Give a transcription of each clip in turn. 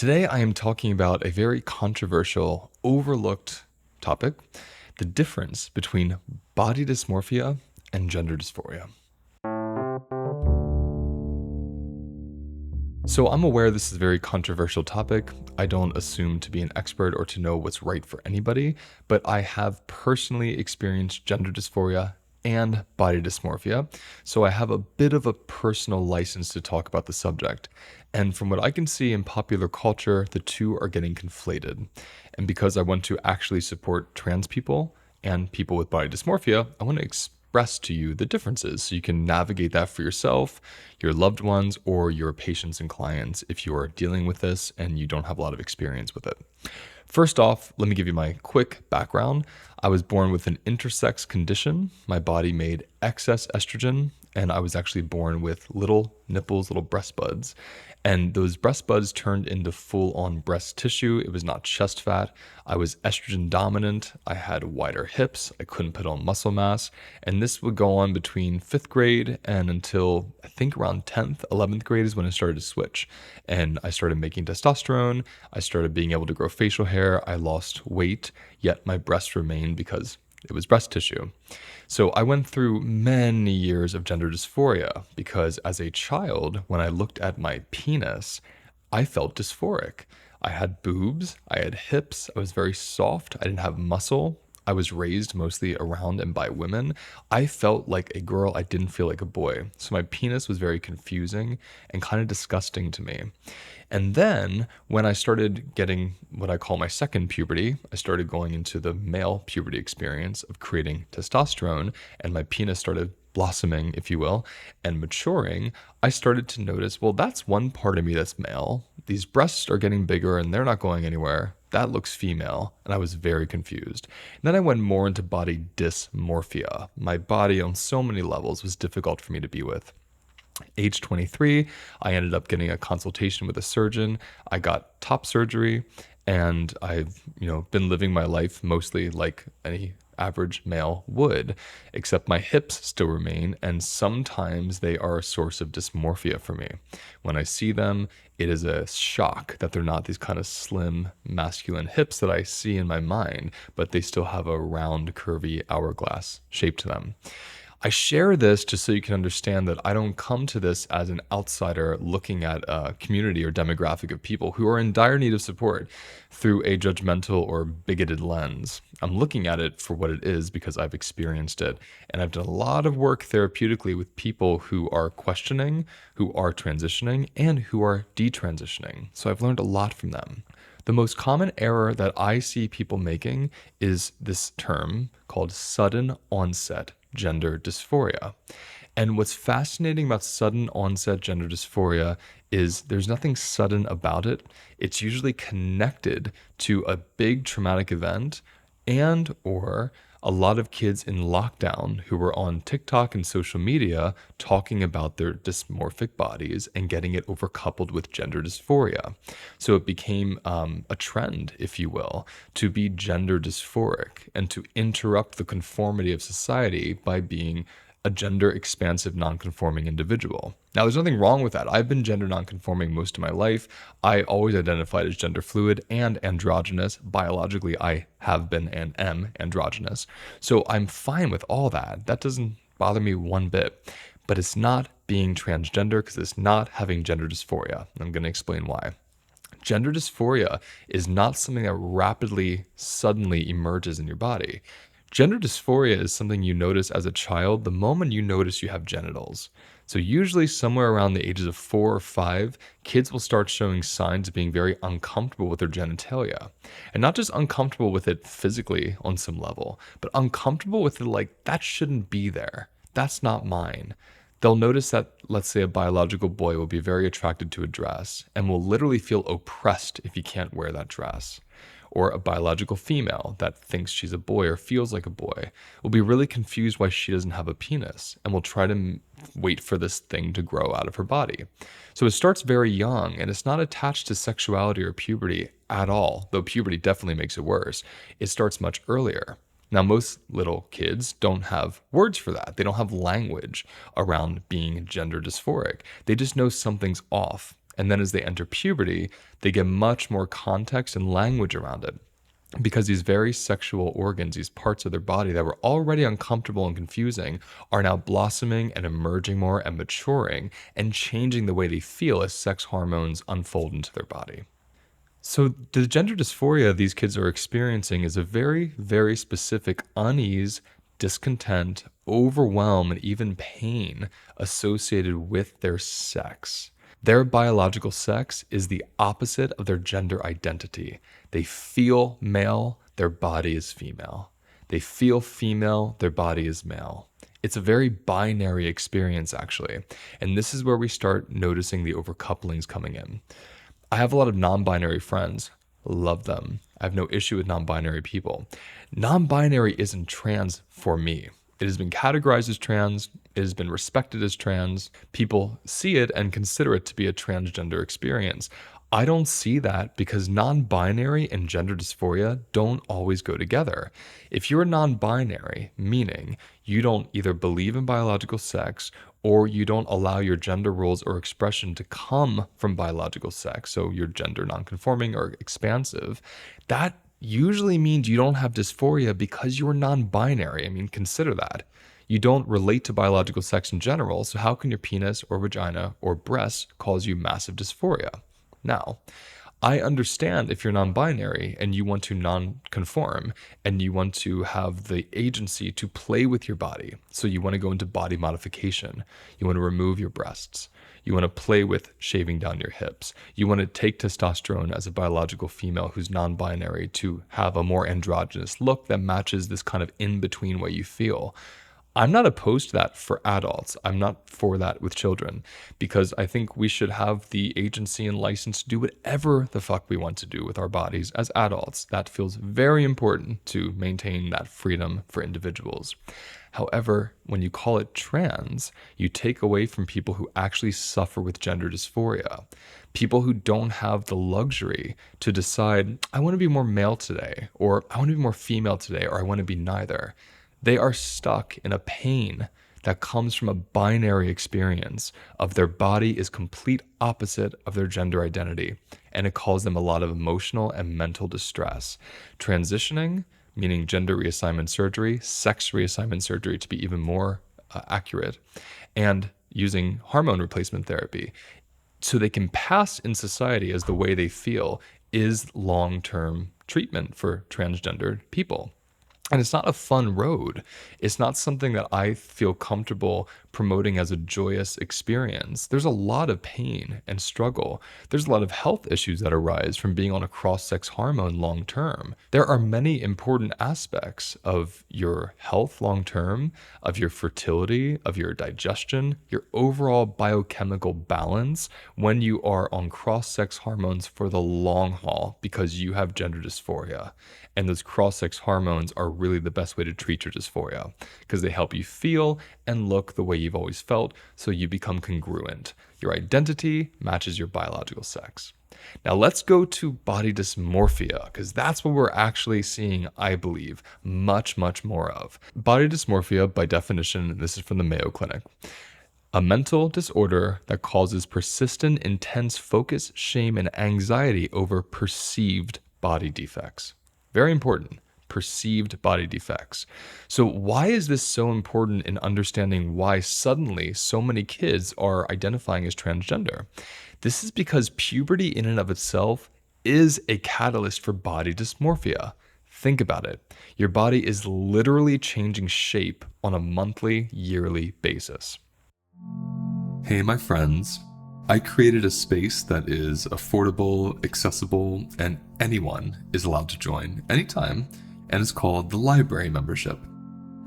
Today, I am talking about a very controversial, overlooked topic: the difference between body dysmorphia and gender dysphoria. So, I'm aware this is a very controversial topic. I don't assume to be an expert or to know what's right for anybody, but I have personally experienced gender dysphoria and body dysmorphia. So, I have a bit of a personal license to talk about the subject. And from what I can see in popular culture, the two are getting conflated. And because I want to actually support trans people and people with body dysmorphia, I want to express to you the differences so you can navigate that for yourself, your loved ones, or your patients and clients if you are dealing with this and you don't have a lot of experience with it. First off, let me give you my quick background. I was born with an intersex condition. My body made excess estrogen, and I was actually born with little nipples, little breast buds. And those breast buds turned into full-on breast tissue. It was not chest fat. I was estrogen dominant. I had wider hips. I couldn't put on muscle mass. And this would go on between 5th grade and until I think around 10th, 11th grade is when I started to switch. And I started making testosterone. I started being able to grow facial hair. I lost weight, yet my breasts remained because it was breast tissue. So I went through many years of gender dysphoria because as a child, when I looked at my penis, I felt dysphoric. I had boobs, I had hips, I was very soft, I didn't have muscle. I was raised mostly around and by women. I felt like a girl, I didn't feel like a boy. So my penis was very confusing and kind of disgusting to me. And then when I started getting what I call my second puberty, I started going into the male puberty experience of creating testosterone, and my penis started blossoming, if you will, and maturing. I started to notice, well, that's one part of me that's male. These breasts are getting bigger and they're not going anywhere. That looks female. And I was very confused. And then I went more into body dysmorphia. My body on so many levels was difficult for me to be with. Age 23, I ended up getting a consultation with a surgeon. I got top surgery, and I've, been living my life mostly like any average male would, except my hips still remain, and sometimes they are a source of dysmorphia for me. When I see them, it is a shock that they're not these kind of slim, masculine hips that I see in my mind, but they still have a round, curvy hourglass shape to them. I share this just so you can understand that I don't come to this as an outsider looking at a community or demographic of people who are in dire need of support through a judgmental or bigoted lens. I'm looking at it for what it is because I've experienced it. And I've done a lot of work therapeutically with people who are questioning, who are transitioning, and who are detransitioning. So I've learned a lot from them. The most common error that I see people making is this term called sudden onset gender dysphoria. And what's fascinating about sudden onset gender dysphoria is there's nothing sudden about it. It's usually connected to a big traumatic event and or a lot of kids in lockdown who were on TikTok and social media talking about their dysmorphic bodies and getting it overcoupled with gender dysphoria. So it became a trend, if you will, to be gender dysphoric and to interrupt the conformity of society by being a gender expansive non-conforming individual. Now, there's nothing wrong with that. I've been gender non-conforming most of my life. I always identified as gender fluid and androgynous. Biologically, I have been and am androgynous. So I'm fine with all that. That doesn't bother me one bit. But it's not being transgender because it's not having gender dysphoria. I'm going to explain why. Gender dysphoria is not something that rapidly, suddenly emerges in your body. Gender dysphoria is something you notice as a child the moment you notice you have genitals. So usually somewhere around the ages of 4 or 5, kids will start showing signs of being very uncomfortable with their genitalia. And not just uncomfortable with it physically on some level, but uncomfortable with it like, that shouldn't be there. That's not mine. They'll notice that, let's say, a biological boy will be very attracted to a dress and will literally feel oppressed if he can't wear that dress. Or a biological female that thinks she's a boy or feels like a boy will be really confused why she doesn't have a penis and will try to wait for this thing to grow out of her body. So it starts very young, and it's not attached to sexuality or puberty at all, though puberty definitely makes it worse. It starts much earlier. Now, most little kids don't have words for that. They don't have language around being gender dysphoric. They just know something's off. And then as they enter puberty, they get much more context and language around it. Because these very sexual organs, these parts of their body that were already uncomfortable and confusing, are now blossoming and emerging more and maturing and changing the way they feel as sex hormones unfold into their body. So the gender dysphoria these kids are experiencing is a very, very specific unease, discontent, overwhelm, and even pain associated with their sex. Their biological sex is the opposite of their gender identity. They feel male, their body is female. They feel female, their body is male. It's a very binary experience, actually. And this is where we start noticing the overcouplings coming in. I have a lot of non-binary friends. Love them. I have no issue with non-binary people. Non-binary isn't trans for me. It has been categorized as trans. It has been respected as trans. People see it and consider it to be a transgender experience. I don't see that because non-binary and gender dysphoria don't always go together. If you're non-binary, meaning you don't either believe in biological sex or you don't allow your gender roles or expression to come from biological sex, so you're gender nonconforming or expansive, that usually means you don't have dysphoria because you're non-binary. I mean, consider that. You don't relate to biological sex in general, so how can your penis or vagina or breasts cause you massive dysphoria? Now, I understand if you're non-binary and you want to non-conform and you want to have the agency to play with your body. So you want to go into body modification. You want to remove your breasts. You want to play with shaving down your hips. You want to take testosterone as a biological female who's non-binary to have a more androgynous look that matches this kind of in-between way you feel. I'm not opposed to that for adults. I'm not for that with children because I think we should have the agency and license to do whatever the fuck we want to do with our bodies as adults. That feels very important to maintain that freedom for individuals. However, when you call it trans, you take away from people who actually suffer with gender dysphoria. People who don't have the luxury to decide, I want to be more male today, or I want to be more female today, or I want to be neither. They are stuck in a pain that comes from a binary experience of their body is complete opposite of their gender identity, and it causes them a lot of emotional and mental distress. Transitioning, meaning gender reassignment surgery, sex reassignment surgery to be even more accurate, and using hormone replacement therapy so they can pass in society as the way they feel is long-term treatment for transgendered people. And it's not a fun road. It's not something that I feel comfortable promoting as a joyous experience. There's a lot of pain and struggle. There's a lot of health issues that arise from being on a cross-sex hormone long term. There are many important aspects of your health long term, of your fertility, of your digestion, your overall biochemical balance when you are on cross-sex hormones for the long haul because you have gender dysphoria. And those cross-sex hormones are really the best way to treat your dysphoria because they help you feel and look the way you've always felt, so you become congruent. Your identity matches your biological sex. Now let's go to body dysmorphia because that's what we're actually seeing, I believe, much, much more of. Body dysmorphia, by definition, this is from the Mayo Clinic, a mental disorder that causes persistent, intense focus, shame, and anxiety over perceived body defects. Very important. Perceived body defects. So why is this so important in understanding why suddenly so many kids are identifying as transgender? This is because puberty in and of itself is a catalyst for body dysmorphia. Think about it. Your body is literally changing shape on a monthly, yearly basis. Hey, my friends. I created a space that is affordable, accessible, and anyone is allowed to join anytime, and it's called the Library Membership.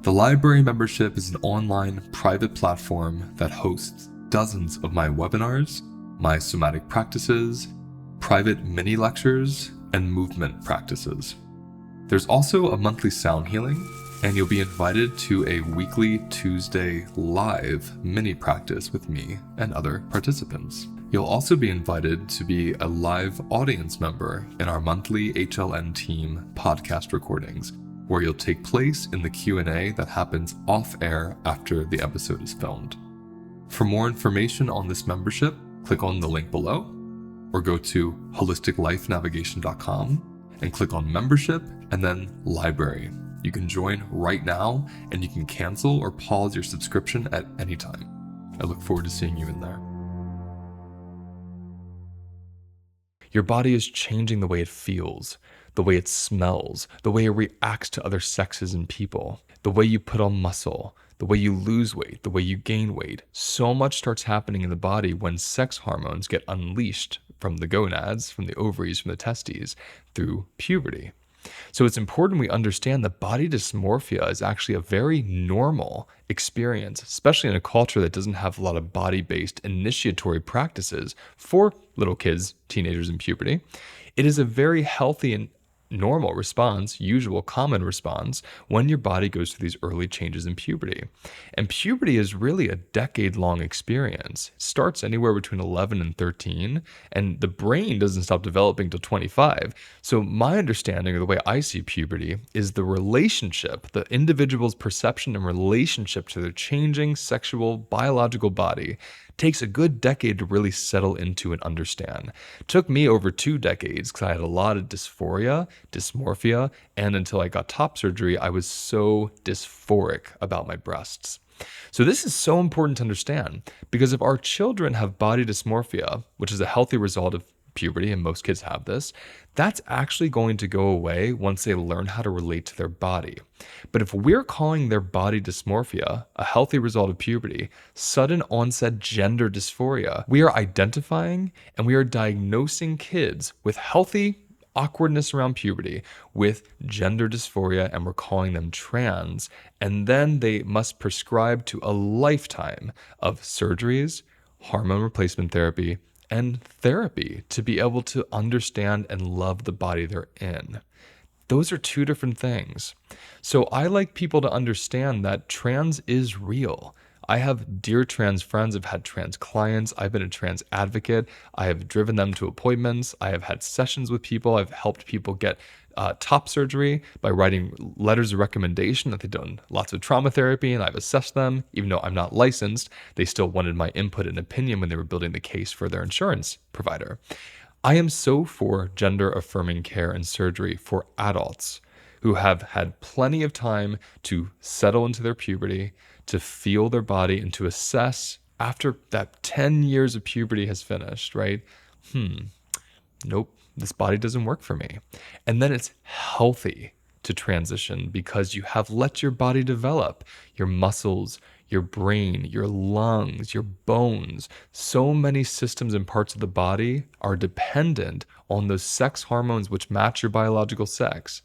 The Library Membership is an online private platform that hosts dozens of my webinars, my somatic practices, private mini lectures, and movement practices. There's also a monthly sound healing, and you'll be invited to a weekly Tuesday live mini practice with me and other participants. You'll also be invited to be a live audience member in our monthly HLN team podcast recordings, where you'll take place in the Q&A that happens off air after the episode is filmed. For more information on this membership, click on the link below, or go to holisticlifenavigation.com and click on membership and then library. You can join right now and you can cancel or pause your subscription at any time. I look forward to seeing you in there. Your body is changing the way it feels, the way it smells, the way it reacts to other sexes and people, the way you put on muscle, the way you lose weight, the way you gain weight. So much starts happening in the body when sex hormones get unleashed from the gonads, from the ovaries, from the testes, through puberty. So it's important we understand that body dysmorphia is actually a very normal experience, especially in a culture that doesn't have a lot of body-based initiatory practices for little kids, teenagers in puberty. It is a very healthy and normal response, usual common response, when your body goes through these early changes in puberty. And puberty is really a decade-long experience. It starts anywhere between 11 and 13, and the brain doesn't stop developing till 25. So my understanding, or the way I see puberty, is the relationship, the individual's perception and relationship to their changing sexual biological body takes a good decade to really settle into and understand. It took me over 2 decades because I had a lot of dysphoria, dysmorphia, and until I got top surgery, I was so dysphoric about my breasts. So this is so important to understand because if our children have body dysmorphia, which is a healthy result of puberty, and most kids have this, that's actually going to go away once they learn how to relate to their body. But if we're calling their body dysmorphia a healthy result of puberty, sudden onset gender dysphoria, we are identifying and we are diagnosing kids with healthy awkwardness around puberty with gender dysphoria, and we're calling them trans, and then they must prescribe to a lifetime of surgeries, hormone replacement therapy, and therapy to be able to understand and love the body they're in. Those are 2 different things. So I like people to understand that trans is real. I have dear trans friends, I've had trans clients, I've been a trans advocate, I have driven them to appointments, I have had sessions with people, I've helped people get top surgery by writing letters of recommendation that they've done lots of trauma therapy, and I've assessed them. Even though I'm not licensed, they still wanted my input and opinion when they were building the case for their insurance provider. I am so for gender affirming care and surgery for adults who have had plenty of time to settle into their puberty, to feel their body, and to assess after that 10 years of puberty has finished, right? Nope, this body doesn't work for me. And then it's healthy to transition because you have let your body develop, your muscles, your brain, your lungs, your bones. So many systems and parts of the body are dependent on those sex hormones which match your biological sex.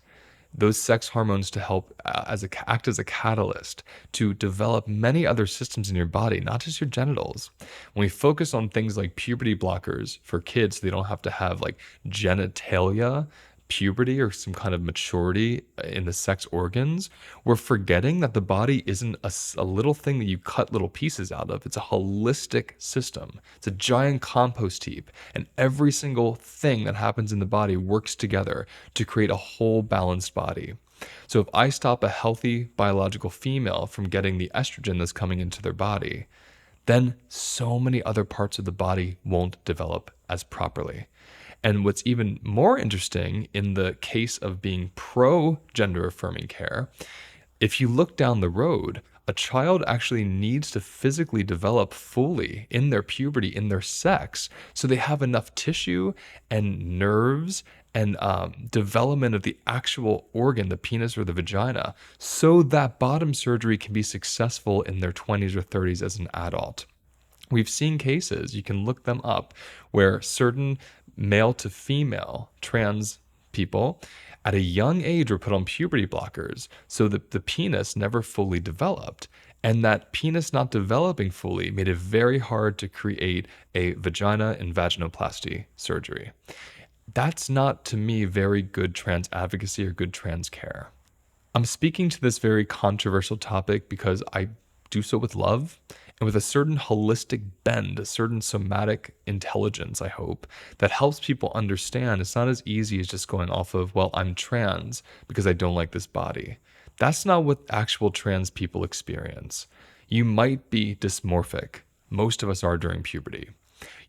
Those sex hormones to help act as a catalyst to develop many other systems in your body, not just your genitals. When we focus on things like puberty blockers for kids, so they don't have to have like genitalia, puberty, or some kind of maturity in the sex organs, we're forgetting that the body isn't a little thing that you cut little pieces out of. It's a holistic system. It's a giant compost heap, and every single thing that happens in the body works together to create a whole balanced body. So if I stop a healthy biological female from getting the estrogen that's coming into their body, then so many other parts of the body won't develop as properly. And what's even more interesting in the case of being pro-gender affirming care, if you look down the road, a child actually needs to physically develop fully in their puberty, in their sex, so they have enough tissue and nerves and development of the actual organ, the penis or the vagina, so that bottom surgery can be successful in their 20s or 30s as an adult. We've seen cases, you can look them up, where certain male to female trans people at a young age were put on puberty blockers so that the penis never fully developed. And that penis not developing fully made it very hard to create a vagina and vaginoplasty surgery. That's not, to me, very good trans advocacy or good trans care. I'm speaking to this very controversial topic because I do so with love and with a certain holistic bend, a certain somatic intelligence, I hope, that helps people understand it's not as easy as just going off of, well, I'm trans because I don't like this body. That's not what actual trans people experience. You might be dysmorphic. Most of us are during puberty.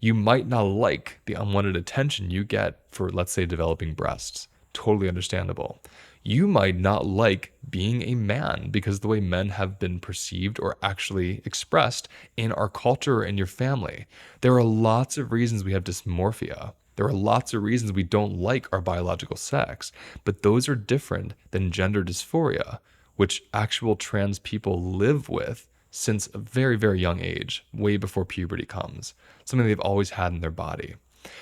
You might not like the unwanted attention you get for, let's say, developing breasts. Totally understandable. You might not like being a man because of the way men have been perceived or actually expressed in our culture or in your family. There are lots of reasons we have dysmorphia. There are lots of reasons we don't like our biological sex, but those are different than gender dysphoria, which actual trans people live with since a very, very young age, way before puberty comes, something they've always had in their body.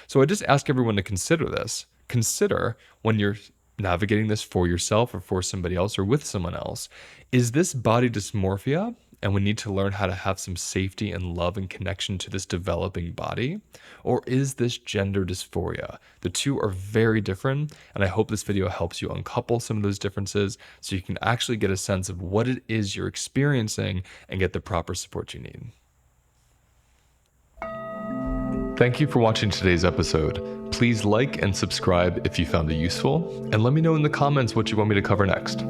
So I just ask everyone to consider this. Consider when you're navigating this for yourself or for somebody else or with someone else, is this body dysmorphia? And we need to learn how to have some safety and love and connection to this developing body? Or is this gender dysphoria? The two are very different, and I hope this video helps you uncouple some of those differences so you can actually get a sense of what it is you're experiencing and get the proper support you need. Thank you for watching today's episode. Please like and subscribe if you found it useful, and let me know in the comments what you want me to cover next.